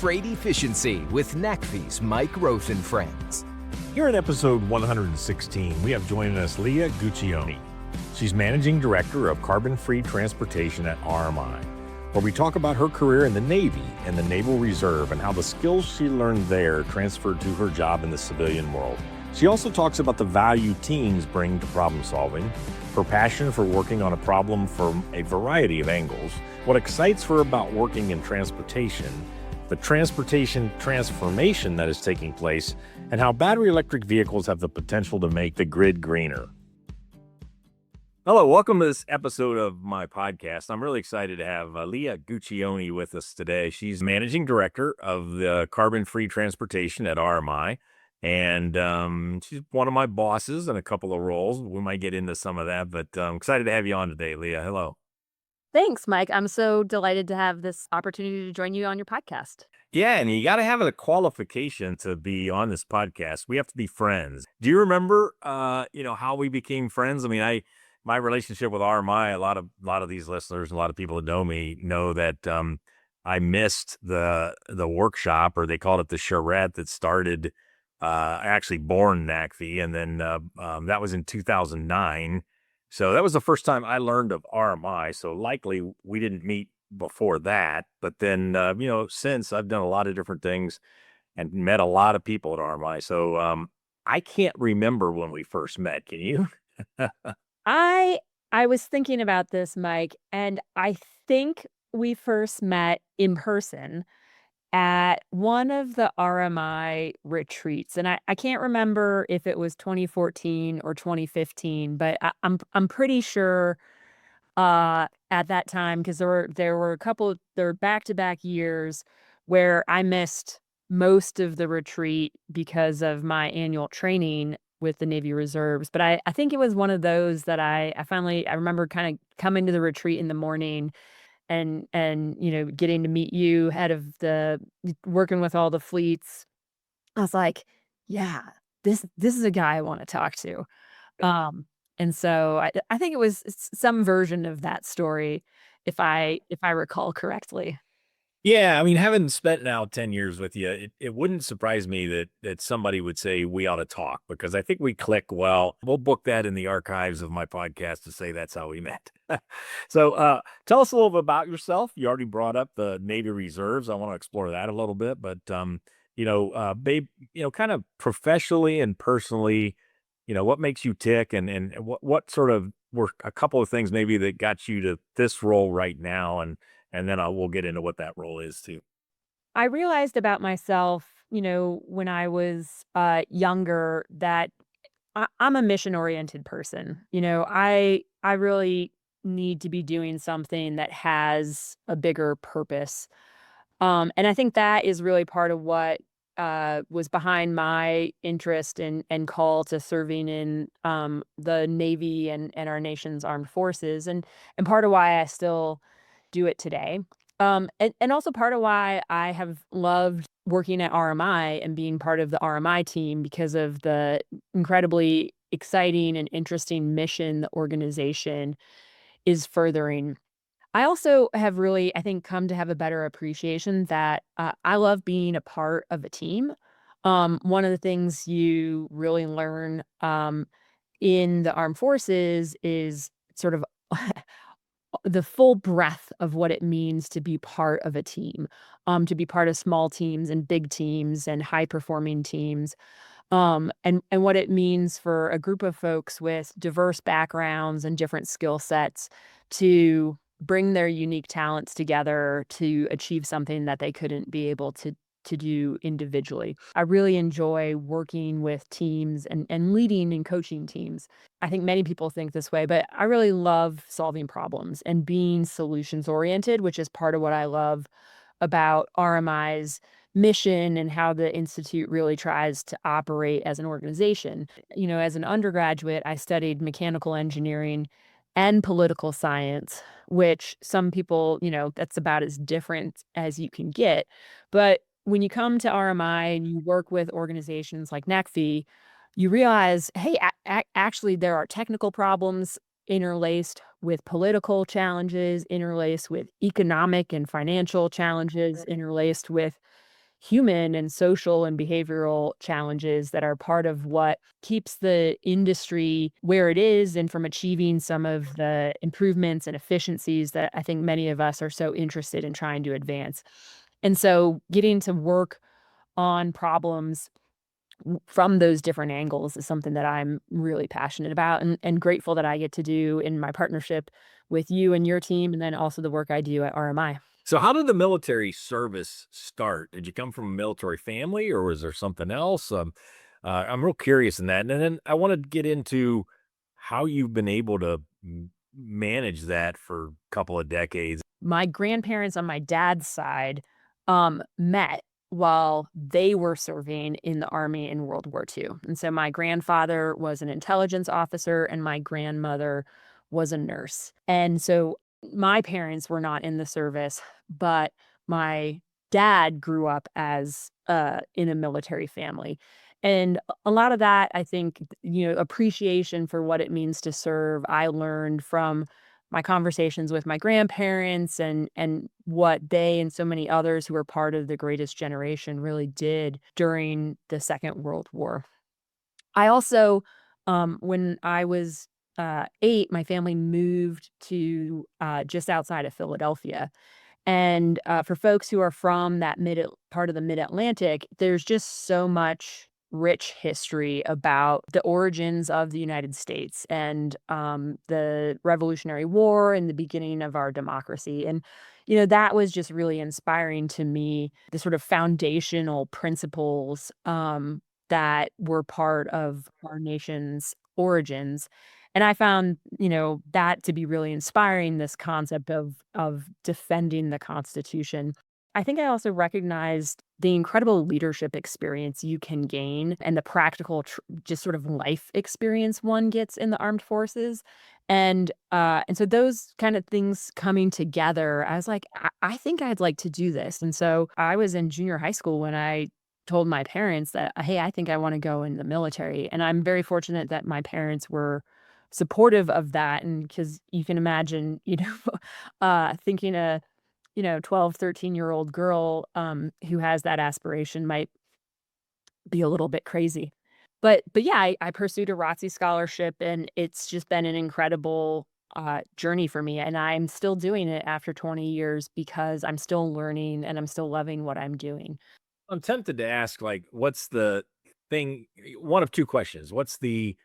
Freight Efficiency with NACFE's Mike Roth and Friends. Here in episode 116, we have joining us Leia Guccione. She's Managing Director of Carbon-Free Transportation at RMI, where we talk about her career in the Navy and the Naval Reserve and how the skills she learned there transferred to her job in the civilian world. She also talks about the value teams bring to problem solving, her passion for working on a problem from a variety of angles, what excites her about working in transportation, the transportation transformation that is taking place, and how battery electric vehicles have the potential to make the grid greener. Hello, welcome to this episode of my podcast. I'm really excited to have Leia Guccione with us today. She's Managing Director of the Carbon-Free Transportation at RMI. And she's one of my bosses in a couple of roles. We might get into some of that, but I'm excited to have you on today, Leia. Hello. Thanks, Mike. I'm so delighted to have this opportunity to join you on your podcast. Yeah, and you got to have a qualification to be on this podcast. We have to be friends. Do you remember, how we became friends? I mean, my relationship with RMI, a lot of these listeners, a lot of people that know me know that I missed the workshop, or they called it the charrette, that started. I actually born NACFE, and then that was in 2009. So that was the first time I learned of RMI. So likely we didn't meet before that. But then, since I've done a lot of different things and met a lot of people at RMI. So I can't remember when we first met. Can you? I was thinking about this, Mike, and I think we first met in person at one of the RMI retreats. And I can't remember if it was 2014 or 2015, but I'm pretty sure at that time, because there were back-to-back years where I missed most of the retreat because of my annual training with the Navy Reserves. But I think it was one of those that I remember kind of coming to the retreat in the morning and getting to meet you, head of working with all the fleets. I was like, yeah, this is a guy I want to talk to. And so I think it was some version of that story, if I recall correctly. Yeah, I mean, having spent now 10 years with you, it wouldn't surprise me that somebody would say we ought to talk, because I think we click well. We'll book that in the archives of my podcast to say that's how we met. So tell us a little bit about yourself. You already brought up the Navy Reserves. I want to explore that a little bit, but babe, kind of professionally and personally, what makes you tick, and what sort of were a couple of things maybe that got you to this role right now, and then we'll get into what that role is too. I realized about myself, when I was younger, that I'm a mission-oriented person. I really need to be doing something that has a bigger purpose. And I think that is really part of what was behind my interest and call to serving in the Navy and our nation's armed forces, and part of why I still do it today. And also part of why I have loved working at RMI and being part of the RMI team, because of the incredibly exciting and interesting mission the organization is furthering. I also have really, I think, come to have a better appreciation that I love being a part of a team. One of the things you really learn in the armed forces is sort of the full breadth of what it means to be part of a team, to be part of small teams and big teams and high performing teams, and what it means for a group of folks with diverse backgrounds and different skill sets to bring their unique talents together to achieve something that they couldn't be able to do individually. I really enjoy working with teams and leading and coaching teams. I think many people think this way, but I really love solving problems and being solutions oriented, which is part of what I love about RMI's mission and how the Institute really tries to operate as an organization. As an undergraduate, I studied mechanical engineering and political science, which some people, that's about as different as you can get. But when you come to RMI and you work with organizations like NACFE, you realize, hey, actually, there are technical problems interlaced with political challenges, interlaced with economic and financial challenges, interlaced with human and social and behavioral challenges that are part of what keeps the industry where it is and from achieving some of the improvements and efficiencies that I think many of us are so interested in trying to advance. And so getting to work on problems from those different angles is something that I'm really passionate about and grateful that I get to do in my partnership with you and your team, and then also the work I do at RMI. So how did the military service start? Did you come from a military family or was there something else? I'm real curious in that. And then I want to get into how you've been able to manage that for a couple of decades. My grandparents on my dad's side met while they were serving in the Army in World War II. And so my grandfather was an intelligence officer and my grandmother was a nurse. And so my parents were not in the service, but my dad grew up as in a military family. And a lot of that, I think, appreciation for what it means to serve, I learned from my conversations with my grandparents and what they and so many others who were part of the greatest generation really did during the Second World War. I also, when I was 8, my family moved to just outside of Philadelphia. And, for folks who are from that part of the Mid-Atlantic, there's just so much rich history about the origins of the United States and, the Revolutionary War and the beginning of our democracy. And, that was just really inspiring to me, the sort of foundational principles, that were part of our nation's origins. And I found, that to be really inspiring, this concept of defending the Constitution. I think I also recognized the incredible leadership experience you can gain and the practical just sort of life experience one gets in the armed forces. And so those kind of things coming together, I was like, I think I'd like to do this. And so I was in junior high school when I told my parents that, hey, I think I want to go in the military. And I'm very fortunate that my parents were supportive of that. And because you can imagine, thinking a, 12, 13-year-old girl who has that aspiration might be a little bit crazy. But yeah, I pursued a ROTC scholarship and it's just been an incredible journey for me. And I'm still doing it after 20 years because I'm still learning and I'm still loving what I'm doing. I'm tempted to ask, like, what's the thing? One of two questions. What's the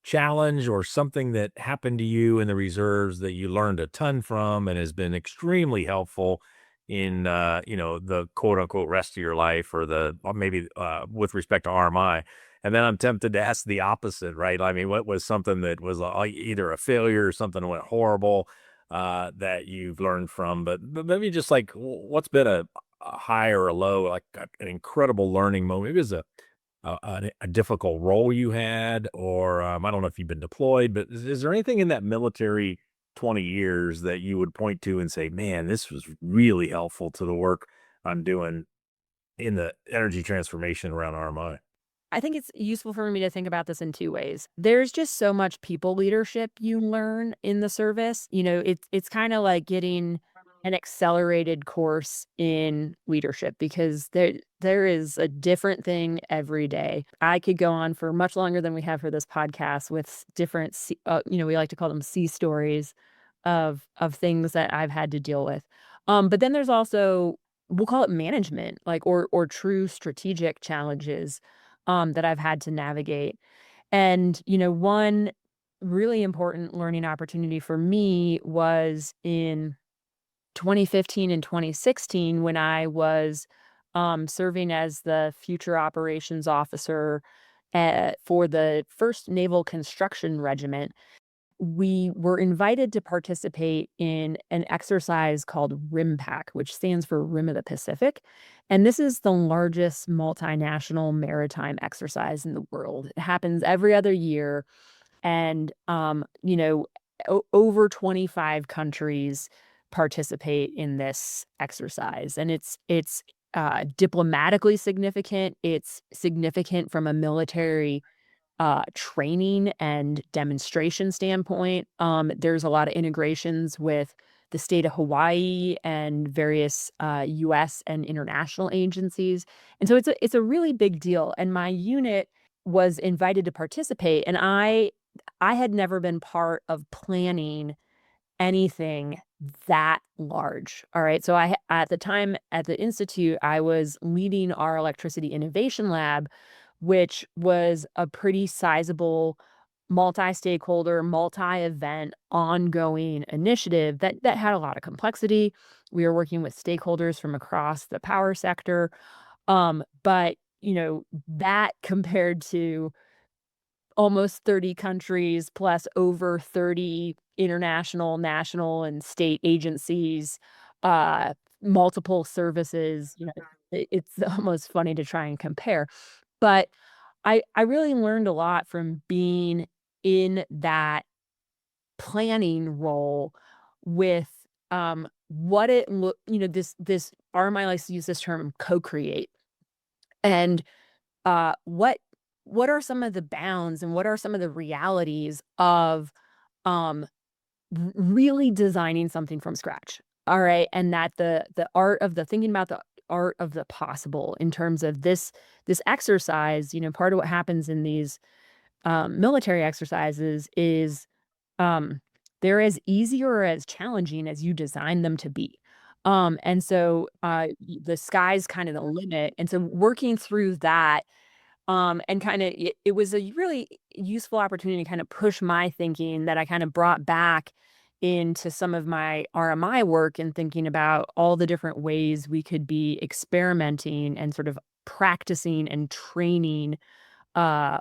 challenge or something that happened to you in the reserves that you learned a ton from and has been extremely helpful in, the quote unquote rest of your life or maybe with respect to RMI? And then I'm tempted to ask the opposite, right? I mean, what was something that was either a failure or something that went horrible that you've learned from? But maybe just like what's been a high or a low, like an incredible learning moment. Maybe it was a difficult role you had, or I don't know if you've been deployed, but is there anything in that military 20 years that you would point to and say, man, this was really helpful to the work I'm doing in the energy transformation around RMI? I think it's useful for me to think about this in 2 ways. There's just so much people leadership you learn in the service. It's kinda like getting an accelerated course in leadership because there is a different thing every day. I could go on for much longer than we have for this podcast with different we like to call them sea stories of things that I've had to deal with. But then there's also, we'll call it management, like, or true strategic challenges that I've had to navigate. And, one really important learning opportunity for me was in 2015 and 2016 when I was serving as the future operations officer for the 1st Naval Construction Regiment. We were invited to participate in an exercise called RIMPAC, which stands for Rim of the Pacific. And this is the largest multinational maritime exercise in the world. It happens every other year. And, over 25 countries participate in this exercise. And it's diplomatically significant. It's significant from a military training and demonstration standpoint. There's a lot of integrations with the state of Hawaii and various US and international agencies. And so it's a really big deal. And my unit was invited to participate. And I had never been part of planning anything that large. All right. So at the time at the institute, I was leading our electricity innovation lab, which was a pretty sizable multi-stakeholder, multi-event, ongoing initiative that had a lot of complexity. We were working with stakeholders from across the power sector. But that compared to almost 30 countries plus over 30 international, national, and state agencies, uh, multiple services, it's almost funny to try and compare. But I really learned a lot from being in that planning role with, what it look this RMI likes to use this term co-create. And uh, what what are some of the bounds and what are some of the realities of um really designing something from scratch? All right. And that the art of the thinking about the art of the possible in terms of this exercise, part of what happens in these military exercises is um they're as easy or as challenging as you design them to be. And so the sky's kind of the limit. And so working through that, and kinda it was a really useful opportunity to kinda push my thinking that I kinda brought back into some of my RMI work and thinking about all the different ways we could be experimenting and sort of practicing and training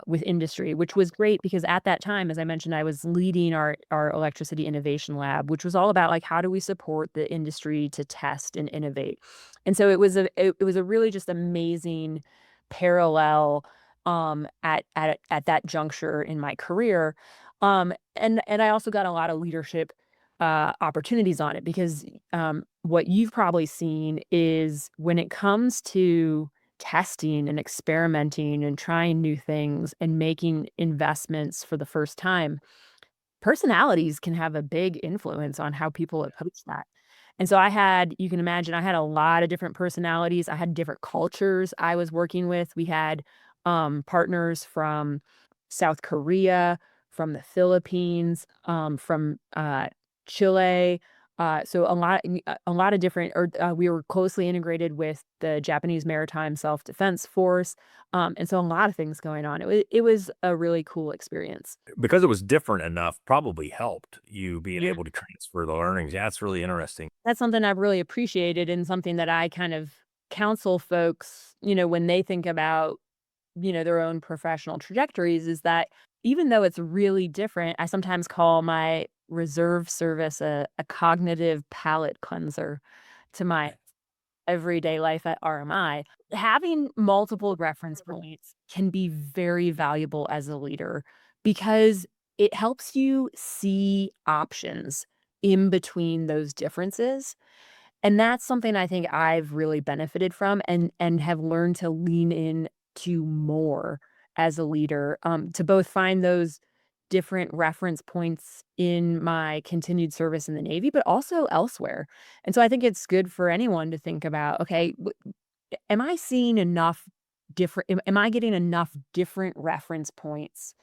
with industry, which was great because at that time, as I mentioned, I was leading our electricity innovation lab, which was all about like how do we support the industry to test and innovate. And so it was a really just amazing parallel at that juncture in my career. And I also got a lot of leadership opportunities on it because what you've probably seen is when it comes to testing and experimenting and trying new things and making investments for the first time, personalities can have a big influence on how people approach that. And so you can imagine, I had a lot of different personalities. I had different cultures I was working with. We had partners from South Korea, from the Philippines, from Chile. So a lot of different, or we were closely integrated with the Japanese Maritime Self-Defense Force. And so a lot of things going on. It was a really cool experience. Because it was different enough, probably helped you being able to transfer the learnings. Yeah, that's really interesting. That's something I've really appreciated and something that I kind of counsel folks, when they think about, their own professional trajectories is that even though it's really different, I sometimes call my reserve service a cognitive palate cleanser to my everyday life at RMI. Having multiple reference points can be very valuable as a leader because it helps you see options in between those differences. And that's something I think I've really benefited from and have learned to lean in to more as a leader, to both find those different reference points in my continued service in the Navy, but also elsewhere. And so I think it's good for anyone to think about, okay, am I seeing enough am I getting enough different reference points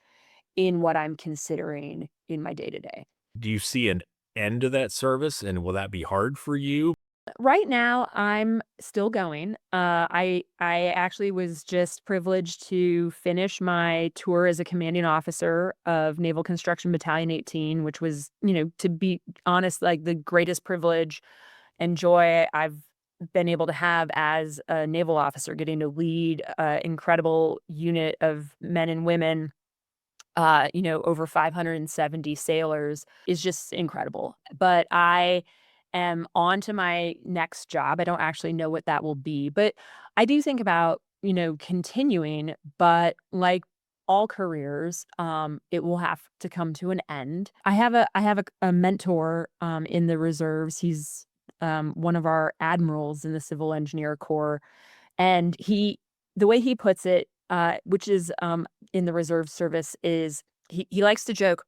in what I'm considering in my day to day? Do you see an end to that service, and will that be hard for you? Right now, I'm still going. I actually was just privileged to finish my tour as a commanding officer of Naval Construction Battalion 18, which was, to be honest, like the greatest privilege and joy I've been able to have as a naval officer, getting to lead an incredible unit of men and women, over 570 sailors is just incredible. But I am on to my next job. I don't actually know what that will be, but I do think about, continuing, but like all careers, it will have to come to an end. I have a mentor in the reserves. He's one of our admirals in the Civil Engineer Corps, and the way he puts it, which is in the reserve service, is he likes to joke,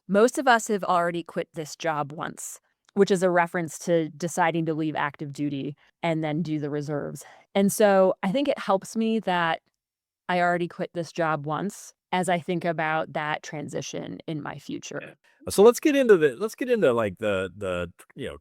most of us have already quit this job once. which is a reference to deciding to leave active duty and then do the reserves. And so I think it helps me that I already quit this job once as I think about that transition in my future. So let's get into like the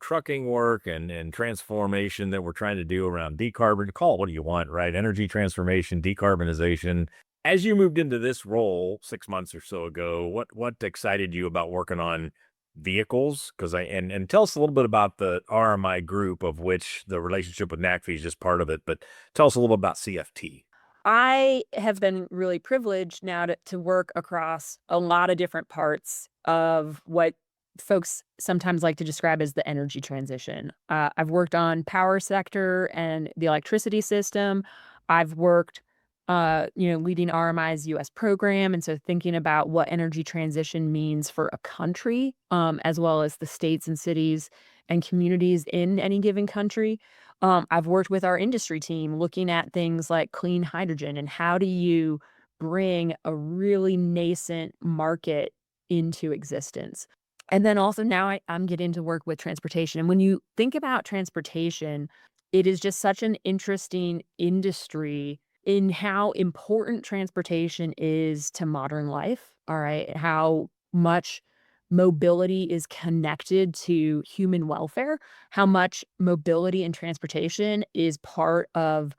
trucking work and transformation that we're trying to do around decarbon. Call it what do you want, right? Energy transformation, decarbonization. As you moved into this role 6 months or so ago, what excited you about working on vehicles? Because and tell us a little bit about the RMI group, of which the relationship with NACFE is just part of it. But tell us a little about CFT. I have been really privileged now to work across a lot of different parts of what folks sometimes like to describe as the energy transition. I've worked on power sector and the electricity system. I've worked, leading RMI's U.S. program, and so thinking about what energy transition means for a country, as well as the states and cities and communities in any given country. I've worked with our industry team looking at things like clean hydrogen and how do you bring a really nascent market into existence. And then also now I'm getting to work with transportation. And when you think about transportation, it is just such an interesting industry in how important transportation is to modern life. All right. How much mobility is connected to human welfare, how much mobility and transportation is part of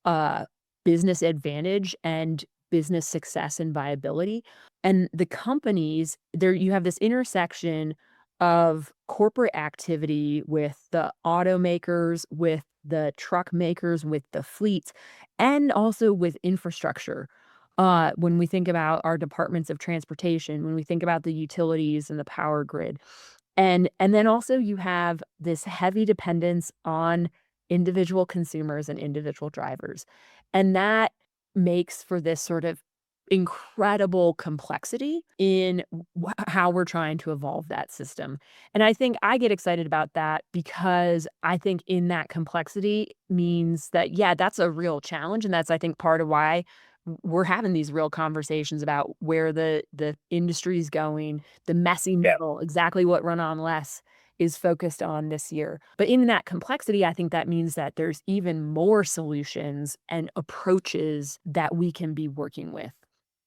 uh, business advantage and business success and viability. And the companies, there you have this intersection of corporate activity with the automakers, with the truck makers, with the fleets, and also with infrastructure. When we think about our departments of transportation, when we think about the utilities and the power grid, and then also you have this heavy dependence on individual consumers and individual drivers. And that makes for this sort of incredible complexity in how we're trying to evolve that system. And I think I get excited about that because I think in that complexity means that, yeah, that's a real challenge. And that's, I think, part of why we're having these real conversations about where the industry is going, the messy middle, exactly what Run On Less is focused on this year. But in that complexity, I think that means that there's even more solutions and approaches that we can be working with.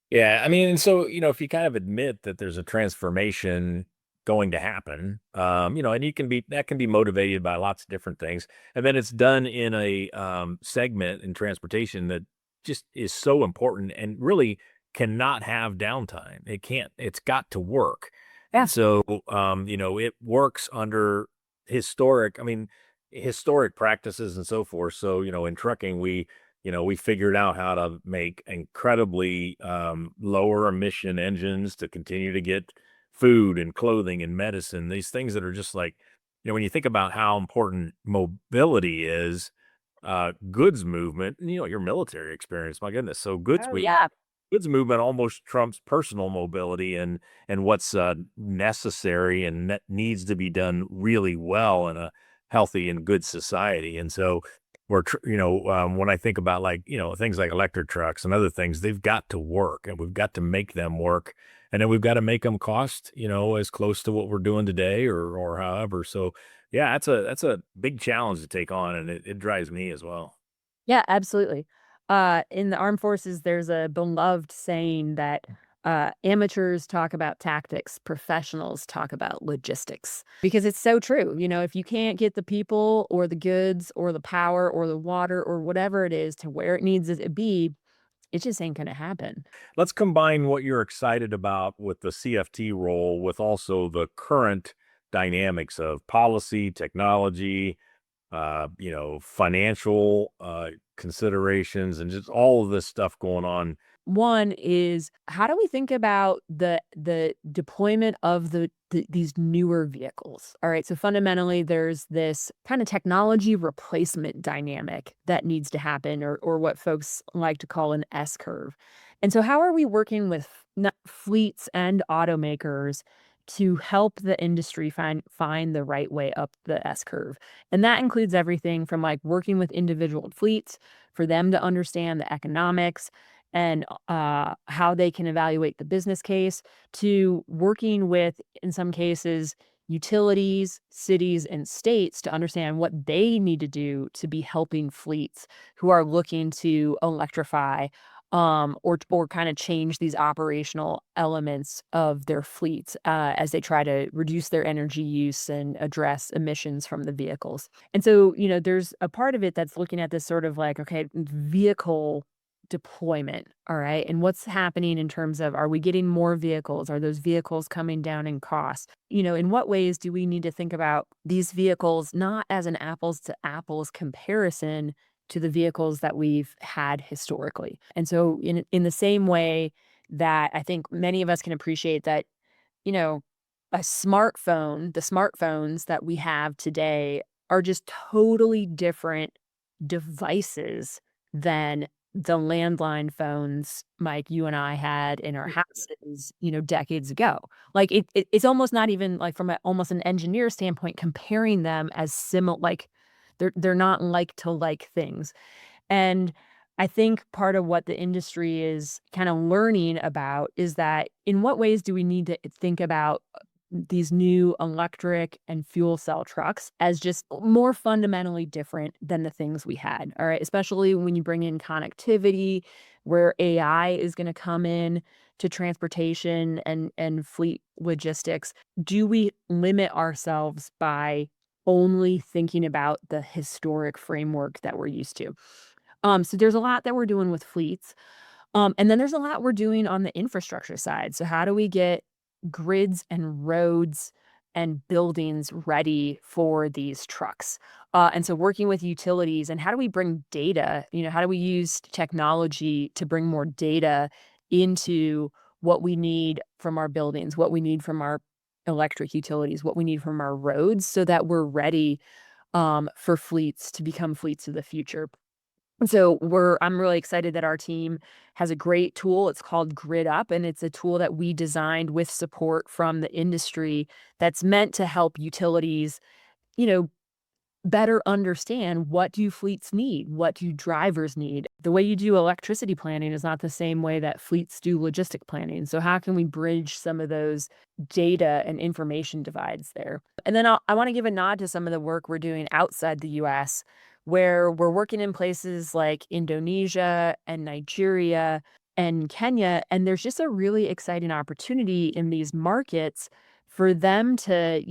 Yeah, I mean, and so, if you kind of admit that there's a transformation going to happen, and that can be motivated by lots of different things. And then it's done in a segment in transportation that just is so important and really cannot have downtime. It's got to work. Yeah. And so, it works under historic practices and so forth. So, in trucking, we figured out how to make incredibly lower emission engines to continue to get food and clothing and medicine, these things that are just like, when you think about how important mobility is, goods movement, and, your military experience, my goodness. So Oh, yeah. goods movement almost trumps personal mobility and what's necessary and that needs to be done really well in a healthy and good society. And so when I think about like things like electric trucks and other things, they've got to work, and we've got to make them work, and then we've got to make them cost as close to what we're doing today or however. So yeah, that's a big challenge to take on, and it drives me as well. Yeah, absolutely. In the armed forces, there's a beloved saying that amateurs talk about tactics, professionals talk about logistics. Because it's so true. If you can't get the people or the goods or the power or the water or whatever it is to where it needs it to be, it just ain't going to happen. Let's combine what you're excited about with the CFT role with also the current dynamics of policy, technology, financial considerations, and just all of this stuff going on. One is how do we think about the deployment of these newer vehicles? All right, so fundamentally, there's this kind of technology replacement dynamic that needs to happen, or what folks like to call an S curve. And so, how are we working with fleets and automakers to help the industry find the right way up the S curve? And that includes everything from like working with individual fleets for them to understand the economics and how they can evaluate the business case, to working with, in some cases, utilities, cities, and states to understand what they need to do to be helping fleets who are looking to electrify or kind of change these operational elements of their fleets as they try to reduce their energy use and address emissions from the vehicles. And so, there's a part of it that's looking at this sort of like, okay, vehicle deployment, all right? And what's happening in terms of, are we getting more vehicles? Are those vehicles coming down in cost? In what ways do we need to think about these vehicles not as an apples to apples comparison to the vehicles that we've had historically? And so in the same way that I think many of us can appreciate that, you know, a smartphone, the smartphones that we have today are just totally different devices than the landline phones, Mike, you and I had in our houses, decades ago. Like it's almost not even like from almost an engineer standpoint comparing them as similar, like they're not like to like things. And I think part of what the industry is kind of learning about is that in what ways do we need to think about these new electric and fuel cell trucks as just more fundamentally different than the things we had. All right. Especially when you bring in connectivity, where AI is going to come in to transportation and fleet logistics. Do we limit ourselves by only thinking about the historic framework that we're used to? So there's a lot that we're doing with fleets. And then there's a lot we're doing on the infrastructure side. So how do we get grids and roads and buildings ready for these trucks? And so working with utilities, and how do we bring data? How do we use technology to bring more data into what we need from our buildings, what we need from our electric utilities, what we need from our roads, so that we're ready for fleets to become fleets of the future. And so I'm really excited that our team has a great tool. It's called Grid Up, and it's a tool that we designed with support from the industry that's meant to help utilities, you know, better understand, what do fleets need? What do drivers need? The way you do electricity planning is not the same way that fleets do logistic planning. So how can we bridge some of those data and information divides there? And then I want to give a nod to some of the work we're doing outside the US, where we're working in places like Indonesia and Nigeria and Kenya. And there's just a really exciting opportunity in these markets for them to,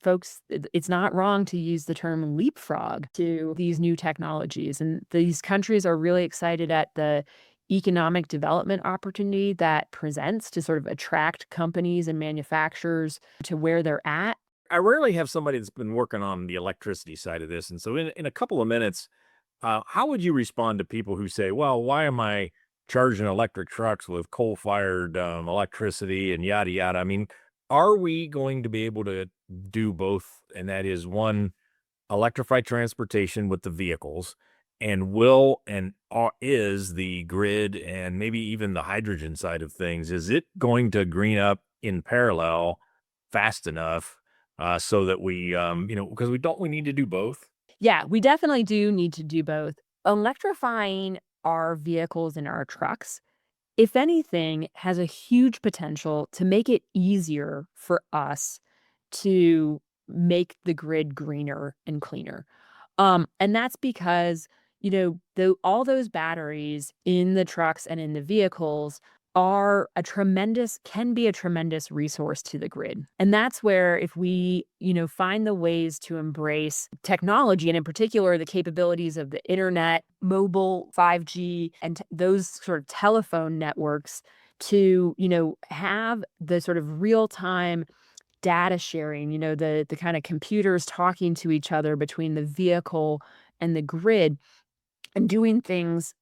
folks, it's not wrong to use the term leapfrog to these new technologies. And these countries are really excited at the economic development opportunity that presents to sort of attract companies and manufacturers to where they're at. I rarely have somebody that's been working on the electricity side of this. And so in a couple of minutes, how would you respond to people who say, well, why am I charging electric trucks with coal-fired electricity and yada, yada? I mean, are we going to be able to do both? And that is, one, electrified transportation with the vehicles, and is the grid and maybe even the hydrogen side of things, is it going to green up in parallel fast enough so that because we need to do both? Yeah, we definitely do need to do both. Electrifying our vehicles and our trucks, if anything, has a huge potential to make it easier for us to make the grid greener and cleaner. And that's because, all those batteries in the trucks and in the vehicles can be a tremendous resource to the grid. And that's where, if we, find the ways to embrace technology, and in particular, the capabilities of the internet, mobile, 5G, and those sort of telephone networks to, have the sort of real time data sharing, the kind of computers talking to each other between the vehicle and the grid, and doing things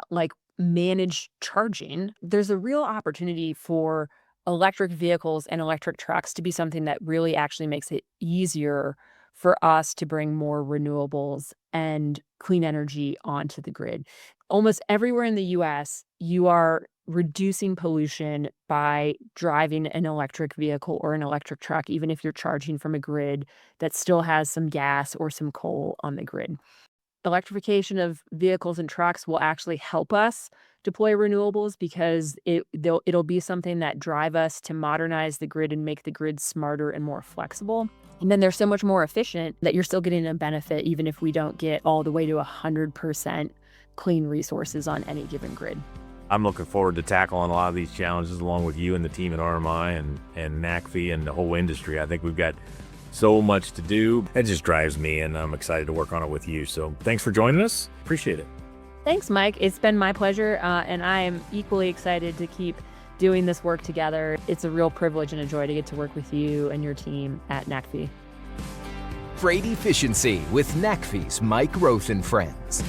like manage charging. There's a real opportunity for electric vehicles and electric trucks to be something that really actually makes it easier for us to bring more renewables and clean energy onto the grid. Almost everywhere in the US, you are reducing pollution by driving an electric vehicle or an electric truck, even if you're charging from a grid that still has some gas or some coal on the grid. Electrification of vehicles and trucks will actually help us deploy renewables because it'll be something that drive us to modernize the grid and make the grid smarter and more flexible. And then they're so much more efficient that you're still getting a benefit even if we don't get all the way to 100% clean resources on any given grid. I'm looking forward to tackling a lot of these challenges along with you and the team at RMI and NACFE and the whole industry. I think we've got so much to do. It just drives me, and I'm excited to work on it with you. So thanks for joining us. Appreciate it. Thanks, Mike. It's been my pleasure, and I am equally excited to keep doing this work together. It's a real privilege and a joy to get to work with you and your team at NACFE. Freight Efficiency with NACFE's Mike Roth and Friends.